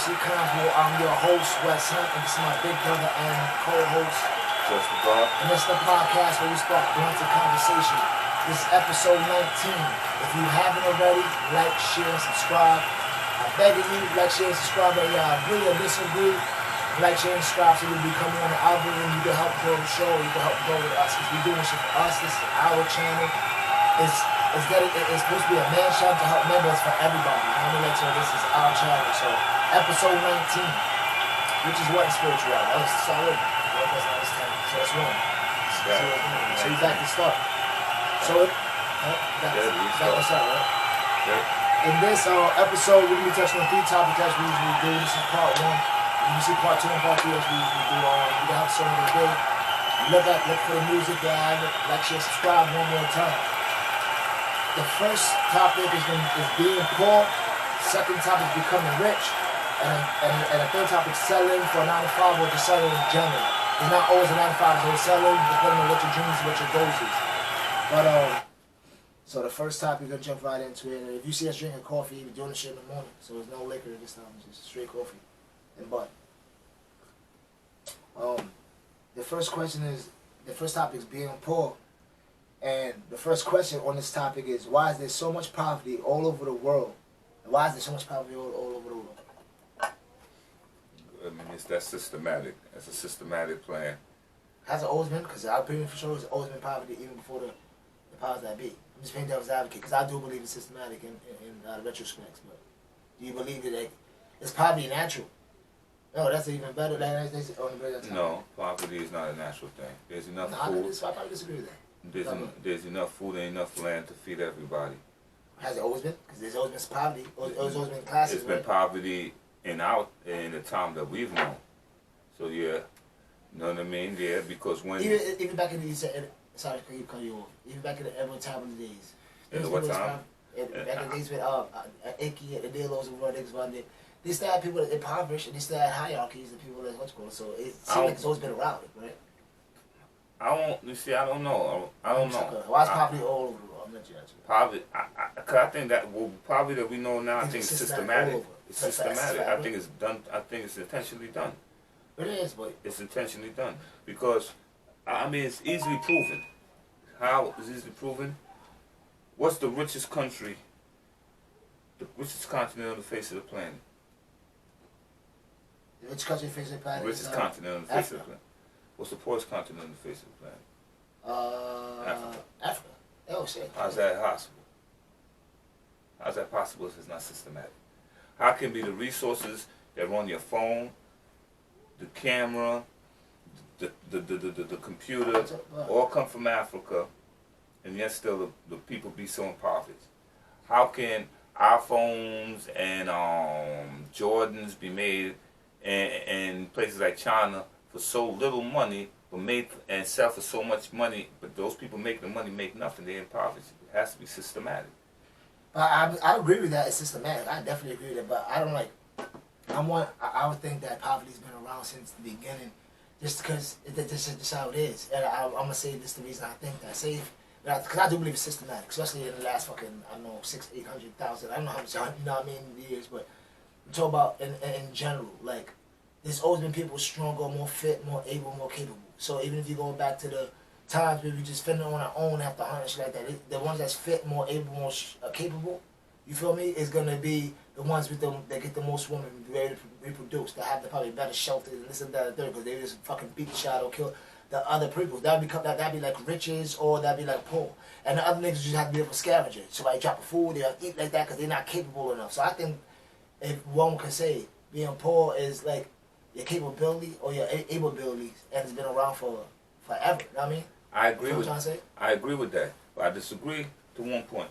H.F.C. Convo. I'm your host, Wes Hunt, and this is my big brother and co-host, Juss Da God. And this is the podcast where we spark blunted conversation. This is episode 19. If you haven't already, like, share, and subscribe. I beg of you, like, share, and subscribe. Whether you agree or disagree, like, share, and subscribe so you'll be coming on the algorithm. You can help grow the show. You can help grow with us because we're doing shit for us. This is our channel. It's supposed to be a man shout to help members for everybody. You know what I mean? So this is our channel. So episode 19, which is what in spirituality. That was solid. So that's one. So you back to start. So back to start, right? Yeah. In this episode, we're gonna be touching on 3 topics as we usually do. This is part 1. You can see part 2 and part 3 as we usually do. We can have some of the day. Look for the music that I have it. Like, share, subscribe one more time. The first topic is being poor. Second topic is becoming rich. And the third topic is selling for a 9-to-5 or just selling in general. It's not always a 9-to-5, so selling depending on what your dreams, what your goals is. But so the first topic, we're gonna jump right into it. If you see us drinking coffee, we're doing this shit in the morning, so there's no liquor this time. It's just straight coffee and butter. The first topic is being poor. And the first question on this topic is, why is there so much poverty all over the world? And why is there so much poverty all over the world? I mean, that's systematic. It's a systematic plan. Has it always been? Because I'm pretty sure it's always been poverty even before the powers that be. I'm just being devil's advocate because I do believe it's systematic in retrospect. But do you believe that it's poverty natural? No, that's even better. That's on the better time. No, poverty is not a natural thing. There's enough food. I probably disagree with that. There's enough food and enough land to feed everybody. Has it always been? Because there's always been poverty. There's always been classes. It's been poverty in the time that we've known. So yeah, you know what I mean? Yeah, because when even back in the sorry, can you cut you off? Even back in the ever time of the days. In what time? Back in the days with Icky and the Delos and niggas around there. They still had people that impoverished and they still had hierarchies and people that what's called. So it seems like it's always been around, right? I don't know. Why is poverty all over the world? I'm not judging. Poverty, I think that poverty that we know now, I think it's systematic. It's systematic. I think it's done. I think it's intentionally done. It is, but it's intentionally done because I mean it's easily proven. How is easily proven? What's the richest country? The richest continent on the face of the planet. The richest country on the face of the planet. Richest continent on the face of the planet. What's the poorest continent on the face of the planet? Africa. Oh shit. How's that possible? How's that possible if it's not systematic? How can be the resources that run your phone, the camera, the computer, all come from Africa, and yet still the people be so impoverished? How can iPhones and Jordans be made in places like China for so little money, but made and sell for so much money, but those people make the money make nothing? They're impoverished. It has to be systematic. I agree with that. It's systematic. I definitely agree with that. But I don't like. I would think that poverty's been around since the beginning, just because this is just how it is. And I'm gonna say this the reason I think that. Because I do believe it's systematic, especially in the last fucking 600,000-800,000. I don't know how much, you know what I mean, years, but I'm talking about in general, like. There's always been people stronger, more fit, more able, more capable. So even if you go back to the times where we just fending on our own after hunting shit like that, the ones that's fit, more able, more capable, you feel me, is gonna be the ones with them that get the most women ready to reproduce, that have the probably better shelter and this and that and third, because they just fucking beat the shot or kill the other people. That'd be like riches or that'd be like poor. And the other niggas just have to be able to scavenge it. So like drop a food, they'll eat like that because they're not capable enough. So I think if one could say being poor is like your capability or your abilities, and it's been around for forever. You know what I mean? I agree with that, but I disagree to one point.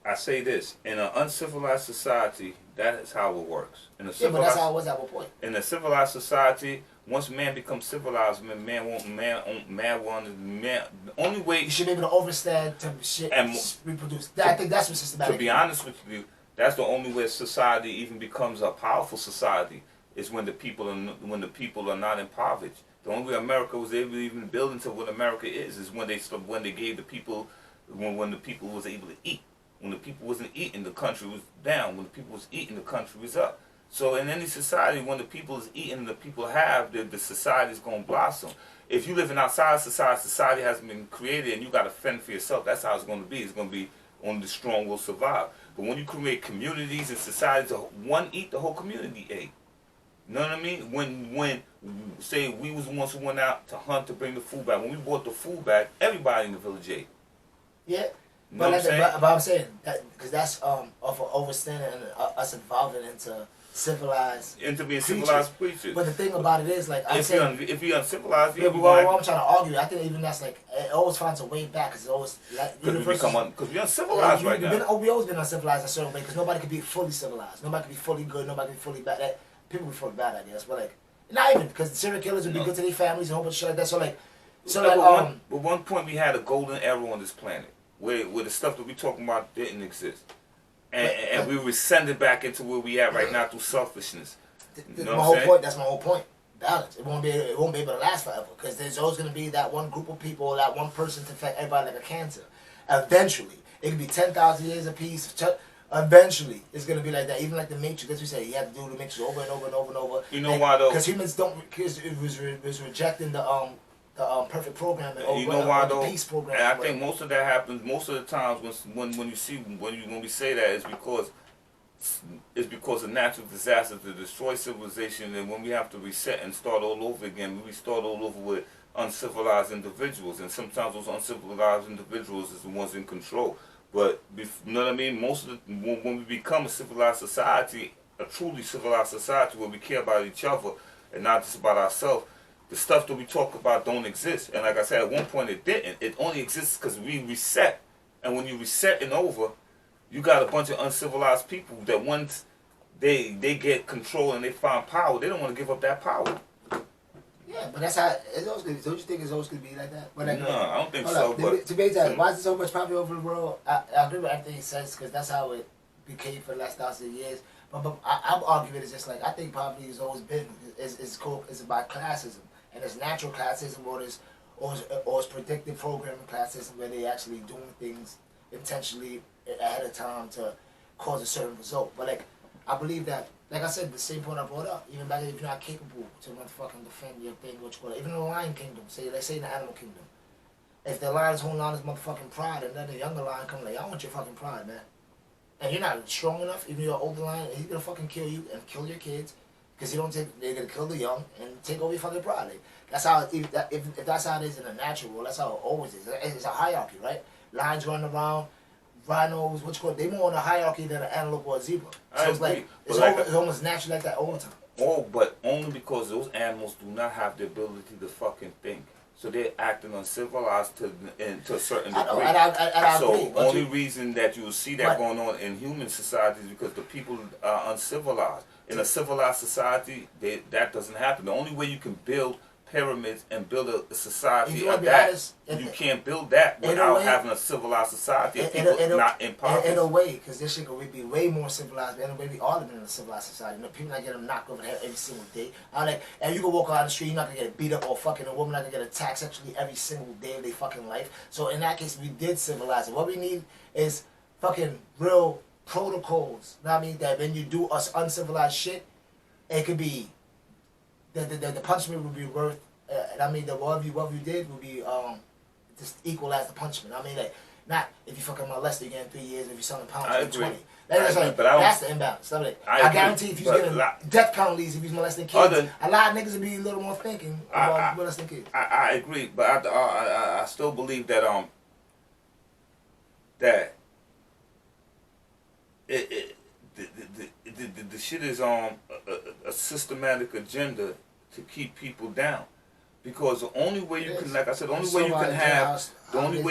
I say this: in an uncivilized society, that is how it works. But that's how it was at one point. In a civilized society, once man becomes civilized, the only way you should be able to overstand to shit and reproduce. I think that's what systematic. To be honest with you, that's the only way society even becomes a powerful society. Is when the people are not impoverished. The only way America was able to even build into what America is when they gave the people when the people was able to eat. When the people wasn't eating, the country was down. When the people was eating, the country was up. So in any society, when the people is eating, the people have, the society is going to blossom. If you living outside of society, society hasn't been created, and you got to fend for yourself. That's how it's going to be. It's going to be only the strong will survive. But when you create communities and societies, one eat, the whole community ate. You know what I mean? When say we was the ones who went out to hunt to bring the food back. When we brought the food back, everybody in the village ate. Yeah. You know what I'm saying? But I'm saying that because that's of overstanding and us evolving into civilized Into being creatures. civilized creatures. But the thing about it is, like, I'm if saying, you're uncivilized, yeah, but what I'm trying to argue, I think even that's like it always finds a way back because it's always like because we're uncivilized right now. We always been uncivilized in a certain way because nobody could be fully civilized. Nobody could be fully good. Nobody could be fully bad. People be fully bad, I guess. But like, not even because serial killers would be good to their families and a whole bunch of shit like that. But one point we had a golden era on this planet where the stuff that we talking about didn't exist, and we were sending back into where we at right now through selfishness. You know my whole point. That's my whole point. Balance. It won't be able to last forever because there's always going to be that one group of people, that one person to affect everybody like a cancer. Eventually, it could be 10,000 years apiece. Eventually, it's going to be like that. Even like the Matrix, as we say, you have to do the Matrix over and over and over and over. You know why though? Because humans don't. Because it was rejecting the perfect program and you know why though? The peace program. And I think most of that happens. Most of the times when we say that is because. It's because of natural disasters to destroy civilization, and when we have to reset and start all over again, we start all over with uncivilized individuals, and sometimes those uncivilized individuals is the ones in control. But you know what I mean? Most of when we become a civilized society, a truly civilized society where we care about each other and not just about ourselves, the stuff that we talk about don't exist. And like I said, at one point it didn't. It only exists because we reset, and when you reset and over. You got a bunch of uncivilized people that once they get control and they find power, they don't want to give up that power. Yeah, but that's how it's always going to be. Don't you think it's always going to be like that? But like, no, I don't think so. But to be that, why is there so much poverty over the world? I agree with everything he says because that's how it became for the last 1,000 years. But I'm arguing it's just like I think poverty has always been is about classism, and it's natural classism or it's predictive programming classism where they actually doing things intentionally ahead of time to cause a certain result. But like, I believe that, like I said, the same point I brought up, even back if you're not capable to motherfucking defend your thing, what you call it, even in the lion kingdom, let's say in the animal kingdom, if the lion's holding on his motherfucking pride and then the younger lion comes like, I want your fucking pride, man. And you're not strong enough, even you're an older lion, he's gonna fucking kill you and kill your kids, because they're gonna kill the young and take over your fucking pride. Like, that's how, if that's how it is in the natural world, that's how it always is. It's a hierarchy, right? Lions running around, rhinos, they more on a hierarchy than an antelope or a zebra. So it's like it's almost natural like that all the time. Oh, but only because those animals do not have the ability to fucking think. So they're acting uncivilized to a certain degree. So only reason that you will see that going on in human society is because the people are uncivilized. In a civilized society, that doesn't happen. The only way you can build pyramids and build a society of that, you can't build that without having a civilized society of people not in power. In a way, because this shit could be way more civilized. In a way, we all live in a civilized society. You know, people not getting knocked over the head every single day. And you can walk around the street, you're not gonna get beat up or fucking a woman not gonna get attacked sexually every single day of their fucking life. So in that case, we did civilize it. What we need is fucking real protocols. You know what I mean? That when you do us uncivilized shit, it could be the punishment would be worth. I mean, what you did would be just equal as the punishment. I mean, like, not if you fucking molest, you're getting 3 years. If you're selling pounds, you're 20. That's the imbalance. I guarantee if you're getting death penalties if you're molesting kids, a lot of niggas would be a little more thinking about molesting kids. I agree, but I still believe that that the shit is on a systematic agenda to keep people down, because the only way you can, like I said, the only way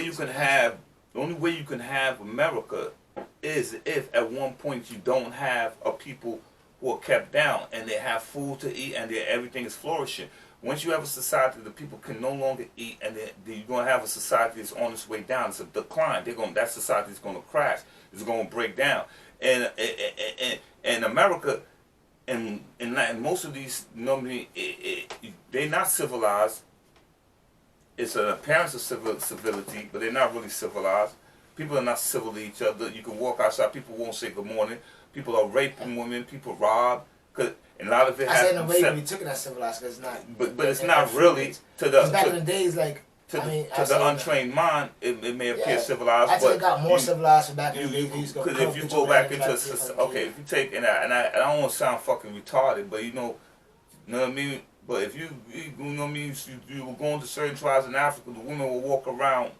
you can have America is if at one point you don't have a people who are kept down and they have food to eat and everything is flourishing. Once you have a society that people can no longer eat, and you're going to have a society that's on its way down. It's a decline. That society is going to crash. It's going to break down. And America, and most of these, normally, they're not civilized. It's an appearance of civility, but they're not really civilized. People are not civil to each other. You can walk outside, people won't say good morning. People are raping women. People rob. Cause and a lot of it I has say in a way been we took it as civilized, because it's not. but it's not really to the back in the days, like to I mean, the untrained mind, it may appear civilized. I think but it got more civilized from back in the days. Because if you go back into okay, if you take I don't want to sound fucking retarded, but you know what I mean. But if you know what I mean, you were going to certain tribes in Africa, the women will walk around,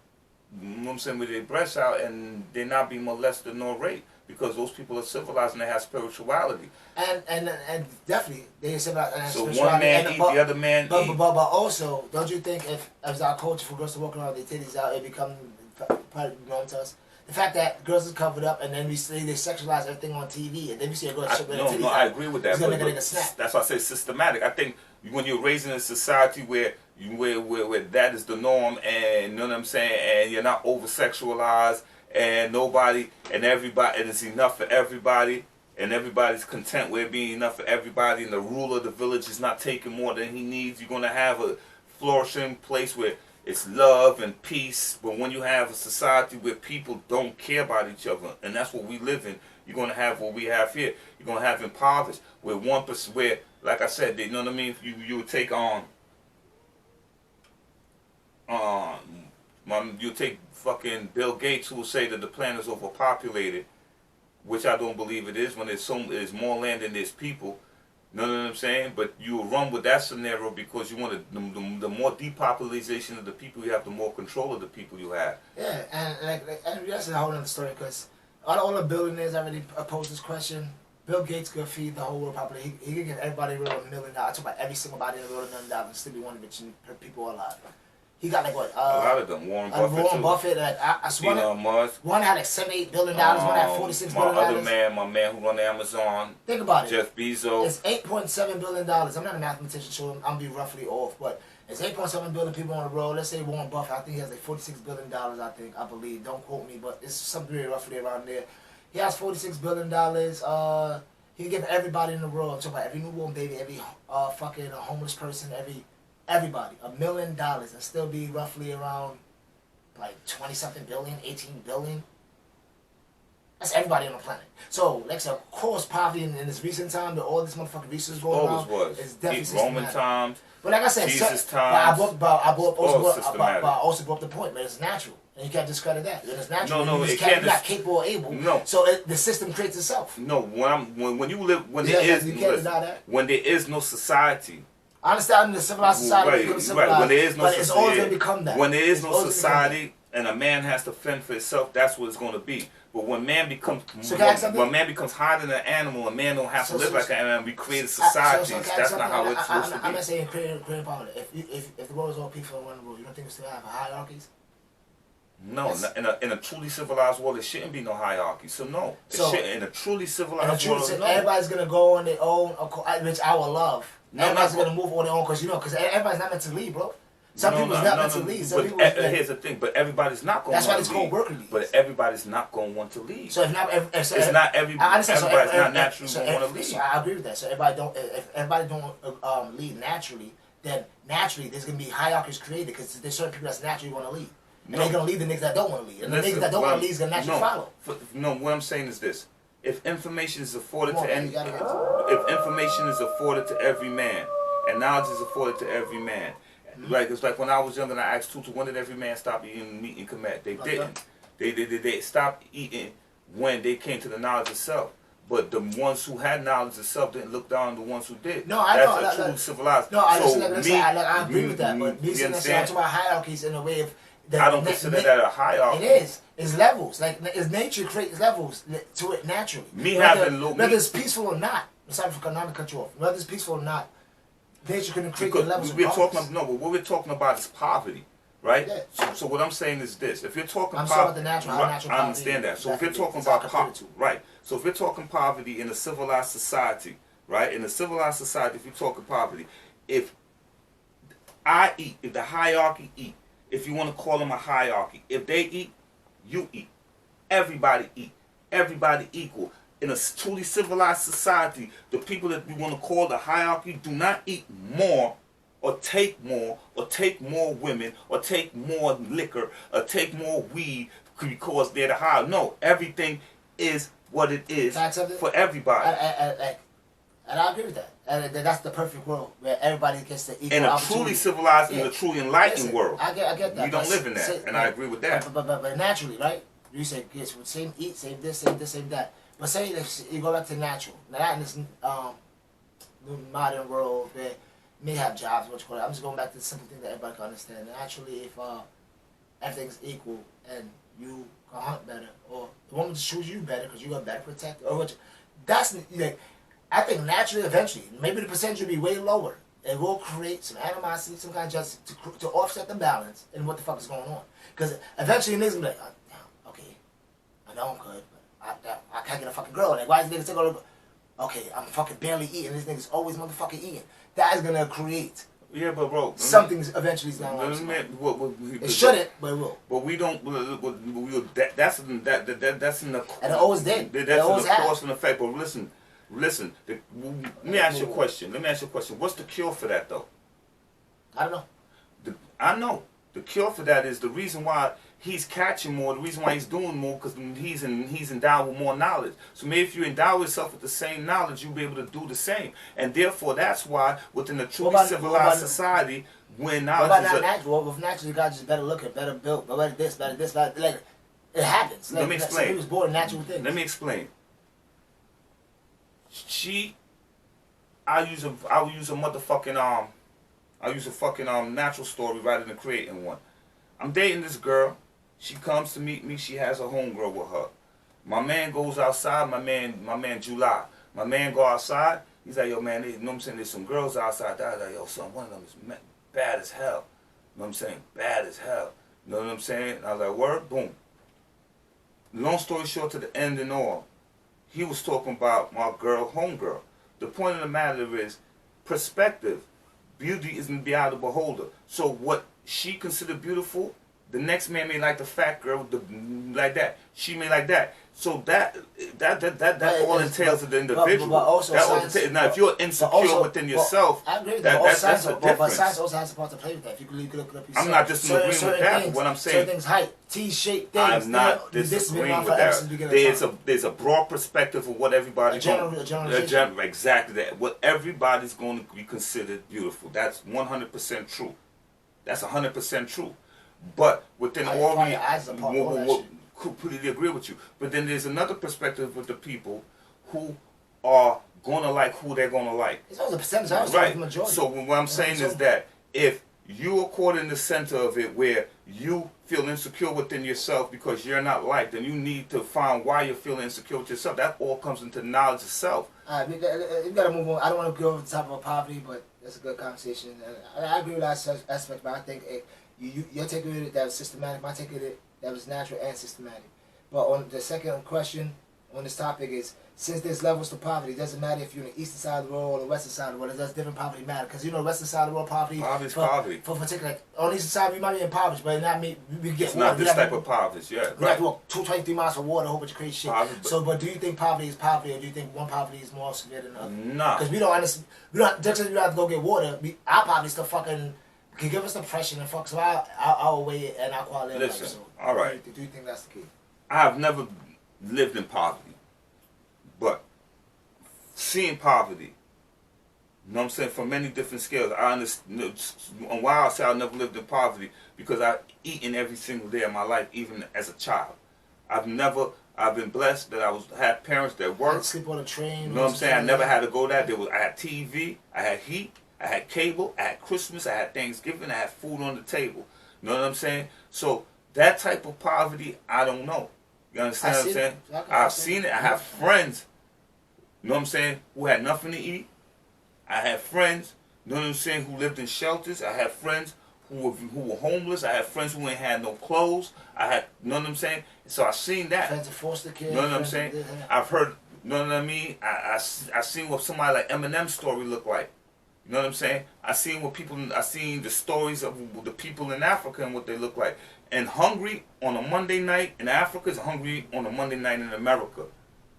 you know what I'm saying, with their breasts out, and they're not being molested nor raped, because those people are civilized and they have spirituality. And definitely they are civilized and have so spirituality. One man eat, the other man eat. But also, don't you think if as our culture for girls to walk around with their titties out, it become part of known to us? The fact that girls are covered up and then we say they sexualize everything on TV, and then we see a girl shit with her titties out. I agree with that. But snap. That's why I say systematic. I think when you're raised in a society where that is the norm, and you know what I'm saying, and you're not over sexualized, and nobody and everybody, and it's enough for everybody, and everybody's content with it being enough for everybody, and the ruler of the village is not taking more than he needs, you're gonna have a flourishing place where it's love and peace. But when you have a society where people don't care about each other, and that's what we live in, you're going to have what we have here. You're going to have impoverished, where 1%, where, like I said, you know what I mean, you would take you take fucking Bill Gates, who will say that the planet is overpopulated, which I don't believe it is, when there's more land than there's people. You know what I'm saying? But you will run with that scenario because you want the more depopulation of the people you have, the more control of the people you have. Yeah, and that's a whole other story, because all the billionaires already posed this question. Bill Gates could feed the whole world population. He could give everybody $1 million. I talk about every single body in the world $1 million and still be one of the richest people alive. He got like what? A lot of them. Warren Buffett. Like I swear. One had like $78 billion. One had $46 billion. My man who run Amazon. Think about it. Jeff Bezos. It's $8.7 billion. I'm not a mathematician, so I'm gonna be roughly off, but it's 8.7 billion people on the road. Let's say Warren Buffett, I think he has like $46 billion. I believe. Don't quote me, but it's something really roughly around there. He has $46 billion. He can give everybody in the world. I'm talking about every newborn baby, every fucking homeless person, everybody $1 million, and still be roughly around like 20-something billion, 18 billion. That's everybody on the planet. So, like I said, of course, poverty in this recent time, that all this motherfucking research going around is definitely Roman times. But like I said, Jesus times. I also brought up the point, but it's natural. And you can't discredit that. It's natural. No, it can't. You're not capable or able. No. So the system creates itself. No, when there is no society. I understand the civilized society. Right. When there is no but it's always going to become that. When there is no society and a man has to fend for himself, that's what it's going to be. But when man becomes higher than an animal, and man don't have to live like an animal, we create societies. That's not how it's supposed to be. I'm not saying creating poverty. If the world is all peaceful and one world, you don't think we still have hierarchies? No, in a truly civilized world, there shouldn't be no hierarchy. So no, in a truly civilized world, everybody's gonna go on their own, which I will love. Everybody's gonna move on their own, because everybody's not meant to lead, bro. Some people's not meant to lead. Here's the thing, but everybody's not going. That's why it's called worker lead. But everybody's not going to want to lead. So everybody's not naturally going to want to lead. So I agree with that. So if everybody don't lead naturally, then naturally there's gonna be hierarchies created, because there's certain people that's naturally want to lead. And they're going to lead the niggas that don't want to lead. And the niggas that don't want to lead is going to naturally follow. What I'm saying is this. If information is afforded to every man, and knowledge is afforded to every man, like it's like when I was younger and I asked Tutu, when did every man stop eating meat and commit? They didn't. They stopped eating when they came to the knowledge of self. But the ones who had knowledge of self didn't look down on the ones who did. No, I know. That's a true civilized. No, I agree with that. But me saying that, I'm talking about hierarchies in a way of... I don't consider that a hierarchy. It is. It's levels. Like, it's nature creates levels to it naturally. Whether it's peaceful or not, sorry for not to cut you off. Whether it's peaceful or not, nature couldn't create the levels of poverty. But what we're talking about is poverty, right? Yeah. So what I'm saying is this: if you're talking I'm talking about the natural I understand that. So if you're talking about poverty, right? So if you're talking poverty in a civilized society, right? In a civilized society, if you're talking poverty, if I eat, if the hierarchy eat. If you want to call them a hierarchy, if they eat, you eat. Everybody eat. Everybody equal. In a truly civilized society, the people that we want to call the hierarchy do not eat more or take more women or take more liquor or take more weed because they're the higher. No, everything is what it is for everybody. And I agree with that. And that's the perfect world where everybody gets the equal In a opportunity. truly civilized and Yeah. a truly enlightened Listen, world. I get that. We don't live in that, and I agree with that. But naturally, right? You say kids would same eat, same this, same this, same that. But say that you go back to natural. Now that in this modern world where may have jobs, what you call it. I'm just going back to the simple thing that everybody can understand. Naturally, if everything's equal and you can hunt better, or the woman just choose you better because you got better protected, or what? That's like, I think naturally, eventually, maybe the percentage will be way lower. It will create some animosity, some kind of justice to offset the balance in what the fuck is going on. Because eventually niggas will be like, oh, damn, okay, I know I'm good, but I can't get a fucking girl. Like, why is this nigga take all the... Okay, I'm fucking barely eating. This nigga's always motherfucking eating. That is gonna create... Yeah, but bro, something's eventually down. It shouldn't, but it will. But we don't. That's in the. And it always did. That's in the cause and effect. But listen. Let me ask you a question. What's the cure for that, though? I don't know. I know. The cure for that is the reason why he's catching more. The reason why he's doing more because he's endowed with more knowledge. So maybe if you endow yourself with the same knowledge, you'll be able to do the same. And therefore, that's why within a truly civilized society, when knowledge what about not natural? Well, if naturally God just better looking, better built, better this, like it happens. Like, let me explain. He was born natural things. Let me explain. I'll use a motherfucking I'll use a fucking natural story rather than creating one. I'm dating this girl. She comes to meet me. She has a homegirl with her. My man goes outside. My man July. My man go outside. He's like, yo, man, you know what I'm saying? There's some girls outside. I was like, yo, son, one of them is bad as hell. You know what I'm saying? Bad as hell. You know what I'm saying? I was like, word, boom. Long story short, to the end and all, he was talking about my girl, homegirl. The point of the matter is perspective. Beauty isn't beyond the beholder. So what she considered beautiful, the next man may like the fat girl, like that. She may like that. So that all entails of the individual. But also now, if you're insecure within yourself, I agree with that's a difference. But science also has a part to play with that. If you could look up yourself. I'm not disagreeing with that. But what I'm saying, certain things, height, T-shaped things. I'm not disagreeing with that. There's a broad perspective of what everybody. Exactly that. What everybody's going to be considered beautiful. That's 100% true. That's 100% true. But within all completely agree with you. But then there's another perspective with the people who are gonna like who they're gonna like. It's always a percentage, right? The majority. So what I'm saying is that if you are caught in the center of it where you feel insecure within yourself because you're not liked, then you need to find why you're feeling insecure with yourself. That all comes into knowledge of self. Alright, we gotta move on. I don't want to go over the top of poverty, but that's a good conversation. I agree with that aspect, but I think your take of it that was systematic, my take of it that was natural and systematic. But on the second question on this topic is, since there's levels to poverty, it doesn't matter if you're on the eastern side of the world or the western side of the world. Does different poverty matter? Because you know, the western side of the world poverty. Poverty's poverty. For particular, on the eastern side we might be impoverished, but not me. We get. It's not this type of poverty. Yeah. We have to walk 23 miles for water, a whole bunch of crazy shit. Poverty, so, but do you think poverty is poverty, or do you think one poverty is more severe than another? No. Because we don't understand. We don't. Just because we don't have to go get water, our poverty still fucking can give us depression and fuck. So our way and our quality of life. So, all right. Do you think that's the key? I have never lived in poverty, but seeing poverty, you know what I'm saying, from many different scales, I understand why I say I never lived in poverty, because I've eaten every single day of my life, even as a child. I've been blessed that I had parents that worked. Sleep on a train. You know what I'm saying? I never had to go there. I had TV, I had heat, I had cable, I had Christmas, I had Thanksgiving, I had food on the table. You know what I'm saying? So that type of poverty, I don't know. You understand what I'm saying? I've seen it. I have friends, you know what I'm saying, who had nothing to eat. I had friends, you know what I'm saying, who lived in shelters. I had friends who were homeless. I had friends who ain't had no clothes. I had, you know what I'm saying? So I seen that. Friends of foster kids. You know what I'm saying? I've heard, you know what I mean? I seen what somebody like Eminem's story looked like. You know what I'm saying? I seen the stories of the people in Africa and what they look like. And hungry on a Monday night in Africa is hungry on a Monday night in America.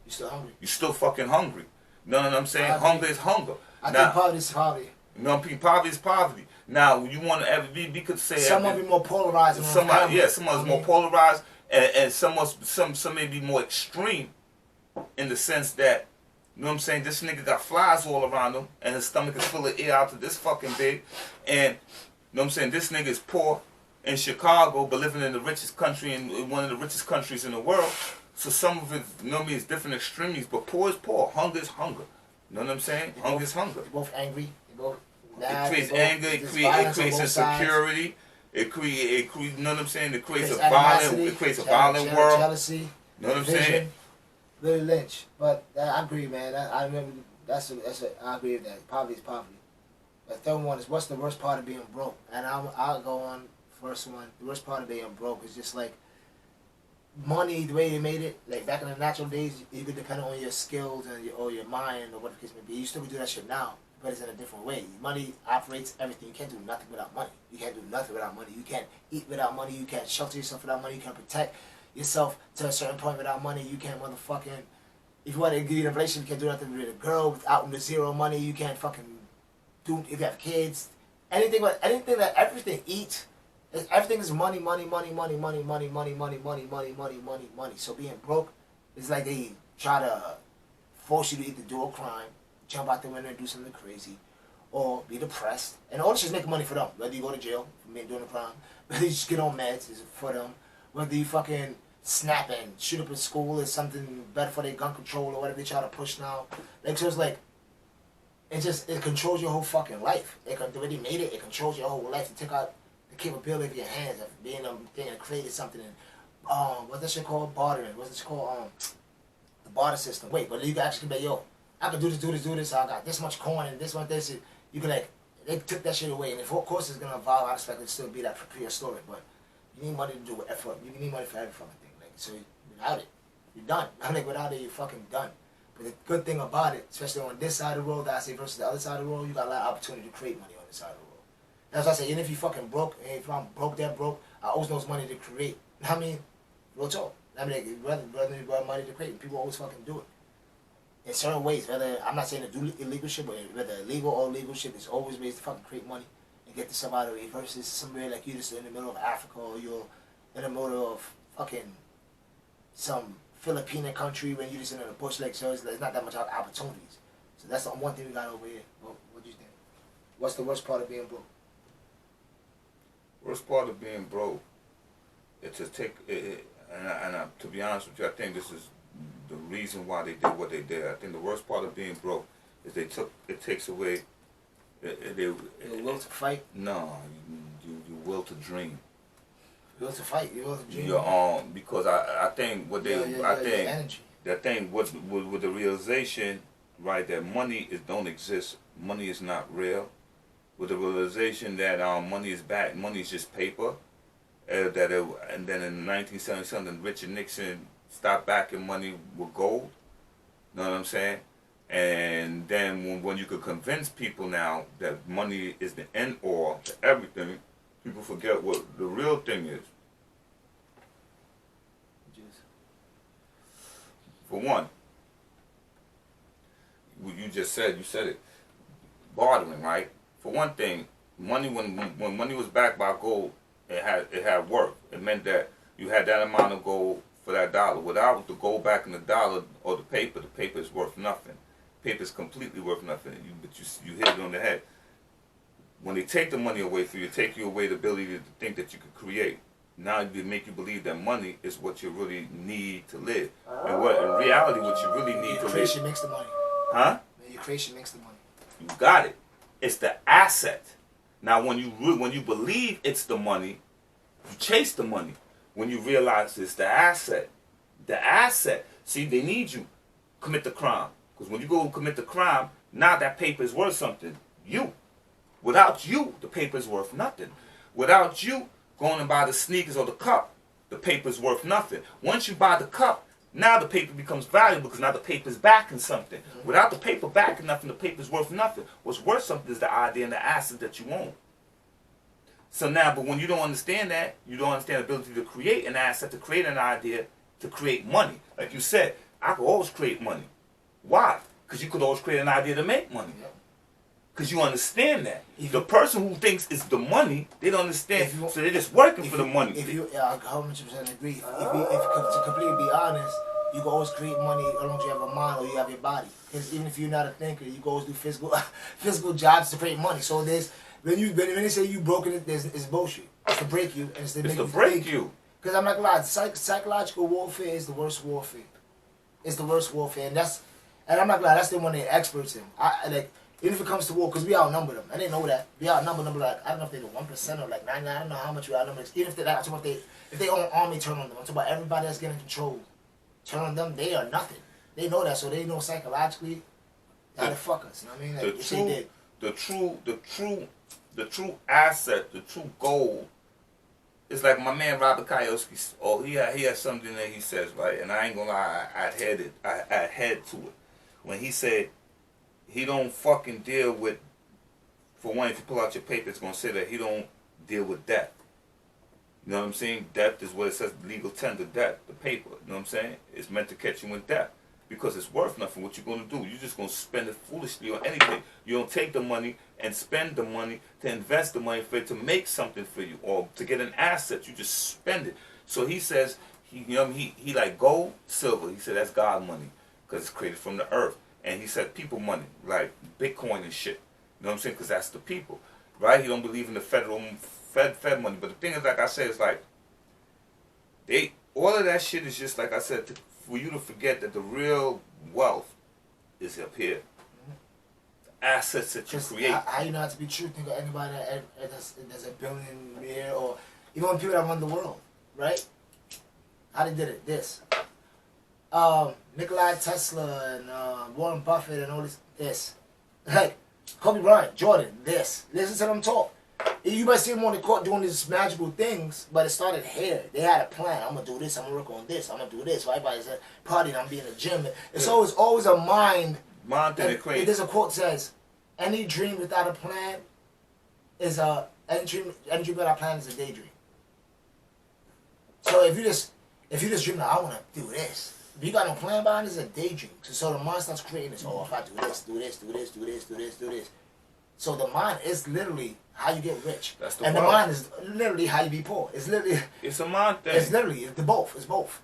You still hungry? You still fucking hungry. You know what I'm saying? Hunger is hunger. I think poverty is poverty. You know, poverty is poverty. Now, you want to we could say some might be more polarized. Some is more polarized, and some may be more extreme, in the sense that, You know what I'm saying? This nigga got flies all around him, and his stomach is full of air out to this fucking big. And, you know what I'm saying? This nigga is poor in Chicago, but living in the richest country, in one of the richest countries in the world. So some of it, you know what I mean, is different extremes, but poor is poor. Hunger is hunger. You know what I'm saying? Hunger is hunger. They're both angry. They're both mad. It creates anger. It creates insecurity. It creates, you know what I'm saying? It creates a violent world. Jealousy. You know what I'm saying? Really Lynch. But I agree, man. I remember I agree with that. Poverty is poverty. The third one is, what's the worst part of being broke? And I'll go on first one. The worst part of being broke is just like money, the way they made it. Like back in the natural days, you could depend on your skills and your mind or what the case may be. You still could do that shit now, but it's in a different way. Money operates everything. You can't do nothing without money. You can't do nothing without money. You can't eat without money. You can't shelter yourself without money. You can't protect yourself to a certain point without money. You can't motherfucking, if you want to get in a relationship, you can't do nothing with a girl without zero money. You can't fucking do, if you have kids, everything eat. Everything is money. So being broke is like they try to force you to either do a crime, jump out the window and do something crazy, or be depressed. And all this is making money for them. Whether you go to jail for doing a crime, whether you just get on meds is for them, whether you fucking snap and shoot up in school is something better for their gun control or whatever they try to push now. Like, so it's like, it controls your whole fucking life. The way they made it, it controls your whole life. To take out the capability of your hands of being a thing and created something. And what's that shit called? Bartering. What's this called? The barter system. Wait, but you can actually be like, yo, I can do this. I got this much coin and this much this. You can like, they took that shit away. And of course it's gonna evolve. I expect it to still be that prehistoric, but you need money to do effort. You need money for every fucking thing. Like, so without it, you're done. I'm like, without it, you're fucking done. But the good thing about it, especially on this side of the world, that I say versus the other side of the world, you got a lot of opportunity to create money on this side of the world. That's why I say, even if you fucking broke, and if I'm broke, that broke, I always knows money to create. I mean, real talk. I mean, like, rather you got money to create, people always fucking do it. In certain ways, whether, I'm not saying to do illegal shit, but whether illegal or legal shit, there's always ways to fucking create money and get to somebody of it versus somewhere like you just in the middle of Africa or you're in the middle of fucking some Filipino country when you're just in the bush, like, so there's not that much opportunities. So that's the one thing we got over here. What do you think? What's the worst part of being broke? Worst part of being broke is to take it, to be honest with you, I think this is the reason why they did what they did. I think the worst part of being broke is it takes away your will to fight. No, you will to dream. You will to fight. You will to dream. Your because I think what they with the realization, right, that money don't exist. Money is not real. With the realization that money is bad, money is just paper. And then in 1977, Richard Nixon stopped backing money with gold. Know what I'm saying? And then when you could convince people now that money is the end all to everything, people forget what the real thing is. For one, you said it, bartering, right? For one thing, money when money was backed by gold, it had worth. It meant that you had that amount of gold for that dollar. Without the gold backing the dollar or the paper is worth nothing. Paper is completely worth nothing. But you hit it on the head. When they take the money away from you, take you away the ability to think that you could create. Now they make you believe that money is what you really need to live. And in reality, what you really need to live. Your creation makes the money. Huh? Your creation makes the money. You got it. It's the asset. Now, when you believe it's the money, you chase the money. When you realize it's the asset. See, they need you. Commit the crime. Because when you go and commit the crime, now that paper is worth something. You. Without you, the paper is worth nothing. Without you going and buy the sneakers or the cup, the paper is worth nothing. Once you buy the cup, now the paper becomes valuable because now the paper is backing something. Without the paper backing nothing, the paper is worth nothing. What's worth something is the idea and the asset that you own. So now, but when you don't understand that, you don't understand the ability to create an asset, to create an idea, to create money. Like you said, I could always create money. Why? Because you could always create an idea to make money. Because you understand that. The person who thinks it's the money, they don't understand, so they're just working for the money. If you, 100% agree. If to completely be honest, You can always create money as long as you have a mind or you have your body. Because even if you're not a thinker, you can always do physical jobs to create money. So there's when they say you broken it, it's bullshit. It's to break you and it's to make you break you. Because I'm not gonna lie, psychological warfare is the worst warfare. It's the worst warfare, and I'm not gonna lie, that's the one they're experts in. Like even if it comes to war, because we outnumber them. I didn't know that. We outnumber them like I don't know if they're the 1% or like 99. I don't know how much we outnumber. Even if they're I'm talking about if they own army, turn on them. I'm talking about everybody that's getting control. Turn on them, they are nothing. They know that, so they know psychologically how to fuck us. You know what I mean? Like, the true asset, the true goal. It's like my man Robert Kiyosaki. Oh, he has something that he says, right? And I ain't gonna lie, I adhered to it when he said he don't fucking deal with. For one, if you pull out your paper, it's gonna say that he don't deal with debt. You know what I'm saying? Debt is what it says, legal tender debt, the paper. You know what I'm saying? It's meant to catch you in debt because it's worth nothing. What you gonna do? You're just gonna spend it foolishly on anything. You don't take the money and spend the money to invest the money for it to make something for you or to get an asset. You just spend it. So he says he like gold, silver. He said that's God money because it's created from the earth. And he said people money like Bitcoin and shit. You know what I'm saying? Because that's the people, right? He don't believe in the Fed money. But the thing is, like I said, it's like all of that shit is just like I said for you to forget that the real wealth is up here. Assets that you create. How you know how to be true? Think of anybody that's a billionaire or even people that run the world, right? How they did it? This. Nikola Tesla and Warren Buffett and all this. Like Kobe Bryant, Jordan, this. Listen to them talk. You might see them on the court doing these magical things, but it started here. They had a plan. I'm gonna do this. I'm gonna work on this. I'm gonna do this. Everybody's partying. I'm being a gym. It's always a mind. There's a quote that says, "Any dream without a plan is any dream without a plan is a daydream." So if you just dream like I want to do this, if you got no plan behind it, it's a daydream. So the mind starts creating this. Oh, if I do this, do this, do this, do this, do this, do this. So the mind is literally how you get rich, the mind is literally how you be poor. It's literally it's a mind thing. It's literally it's both. It's both.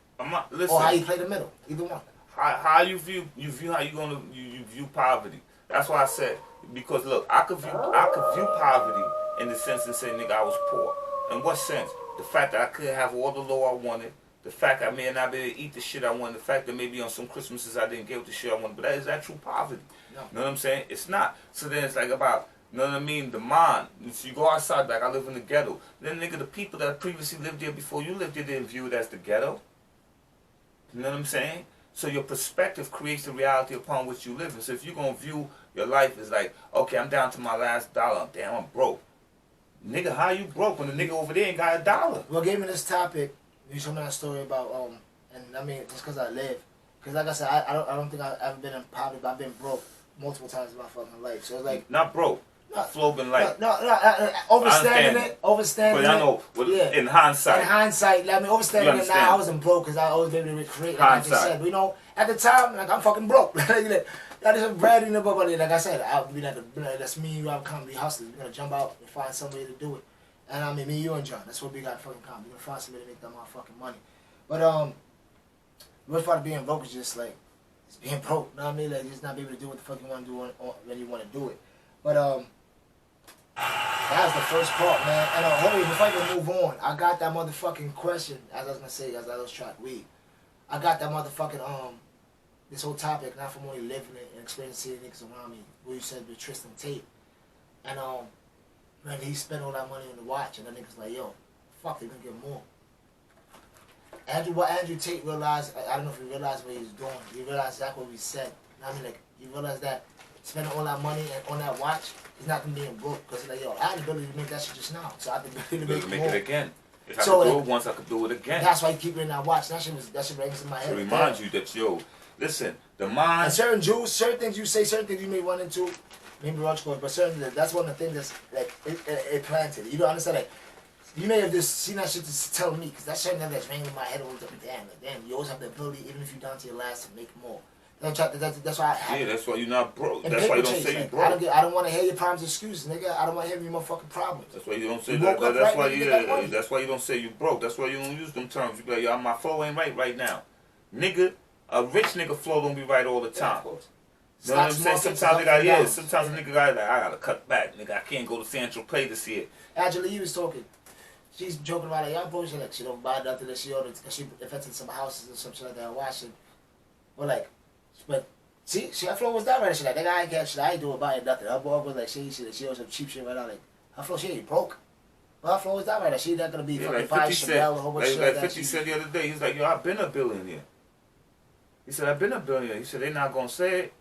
Listen, or how you play the middle. Either one. How you view how you view poverty. That's why I said because look, I could view poverty in the sense and say nigga I was poor. In what sense? The fact that I couldn't have all the law I wanted. The fact I may not be able to eat the shit I wanted. The fact that maybe on some Christmases I didn't get the shit I wanted. But is that true poverty? No. You know what I'm saying? It's not. So then it's like about, you know what I mean? The mind. So you go outside, like I live in the ghetto. Then nigga, the people that previously lived there before you lived there didn't view it as the ghetto. You know what I'm saying? So your perspective creates the reality upon which you live. And so if you're going to view your life as like, okay, I'm down to my last dollar. Damn, I'm broke. Nigga, how you broke when the nigga over there ain't got a dollar? Well, gave me this topic. You told me that story about and I mean just because I live, because like I said, I don't think I've ever been in poverty, but I've been broke multiple times in my fucking life. So it's like not broke, flowing like overstanding it. But I know, in hindsight. I mean overstanding it now. I wasn't broke because I always been able to recreate. Like I just said, you know, at the time, like I'm fucking broke. That is bread in the book, like I said, I'll be like that's me and you. I'm coming to be hustlers. We're gonna jump out and find somebody to do it. And I mean, me, you, and John. That's what we got fucking common. We're gonna find somebody to make that motherfucking money. But the worst part of being broke is just like it's being broke. You know what I mean? Like just not be able to do what the fuck you want to do when you want to do it. But that was the first part, man. And hold on, before I can move on, I got that motherfucking question. As I was gonna say, as I was trying to read, I got that motherfucking this whole topic not from only living it and experiencing niggas around me. Where you said with Tristan Tate, and man, he spent all that money on the watch, and the niggas like, yo, fuck, they gonna get more. What Andrew Tate realized, I don't know if he realized what he was doing. He realized exactly what we said. I mean, like, he realized that spending all that money on that watch is not gonna be broke. Because, like, yo, I had the ability to make that shit just now. So I had the ability to make it again. If I could do it once, I could do it again. That's why you keep wearing that watch. That shit rings in my head. To remind you that, yo, listen, the mind. And certain things you say, certain things you may run into. Maybe but certainly that's one of the things that's like it planted. You don't understand, like you may have just seen that shit to tell me, because that's certain thing that's ringing in my head all the time. Damn, you always have the ability, even if you're down to your last, to make more. That's why that's why you're not broke. That's why you don't say you broke. I don't want to hear your problems, excuses, nigga. I don't want to hear your motherfucking problems. That's why you don't say that. That's why you don't say you broke. That's why you don't use them terms. You be like, yo, my flow ain't right now, nigga. A rich nigga flow don't be right all the Yeah, time. of course. You know what I'm Stocks, saying? markets, Sometimes they got, downs. sometimes a nigga got like, I gotta cut back, nigga. I can't go to Central Play to see it. Angela Yee was talking. She's joking about like, y'all bullshit, like, she don't buy nothing that she owns, because she invested in some houses or some shit like that in Washington. But like, but see, her flow was down right. She like, nigga, I ain't get shit, I ain't doing buying nothing. Her boy was like, she owns some cheap shit right now. Like, her flow, she ain't broke. But her flow was down right now. She not gonna be fucking like buying 50 Chanel Cent, or whole bunch like, of shit like like that. 50 Cent the other day, he's like, yo, I've been a billionaire. He said, I've been a billionaire. He said, they not gonna say it,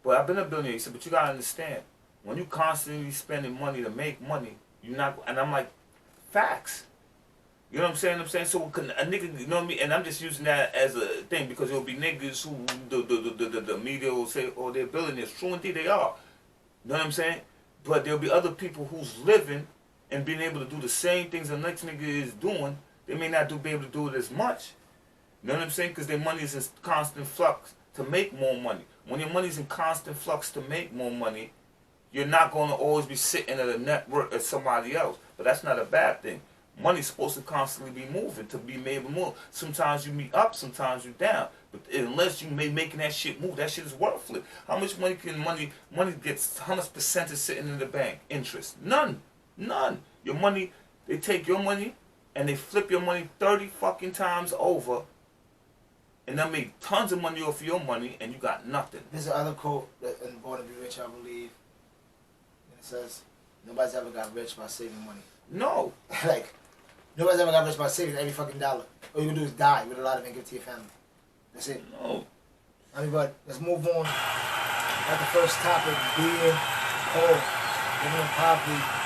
but I've been a billionaire. He said, but you gotta understand, when you constantly spending money to make money, you not, and I'm like, facts. You know what I'm saying? So a nigga, you know what I mean? And I'm just using that as a thing because it'll be niggas who the media will say, oh, they're billionaires. True indeed they are. You know what I'm saying? But there'll be other people who's living and being able to do the same things the next nigga is doing. They may not be able to do it as much. You know what I'm saying? Because their money is in constant flux to make more money. When your money's in constant flux to make more money, you're not going to always be sitting at a network as somebody else. But that's not a bad thing. Money's supposed to constantly be moving, to be made to move. Sometimes you meet up, sometimes you down. But unless you making that shit move, that shit is worthless. How much money can money gets, how much percent is sitting in the bank? Interest. None. Your money, they take your money and they flip your money 30 fucking times over, and they make tons of money off your money, and you got nothing. There's another quote in Born to Be Rich, I believe. And it says, nobody's ever got rich by saving money. No. Like, nobody's ever got rich by saving every fucking dollar. All you can do is die with a lot of it and give it to your family. That's it. No. I mean, but let's move on. Got the first topic, being poor, living in poverty.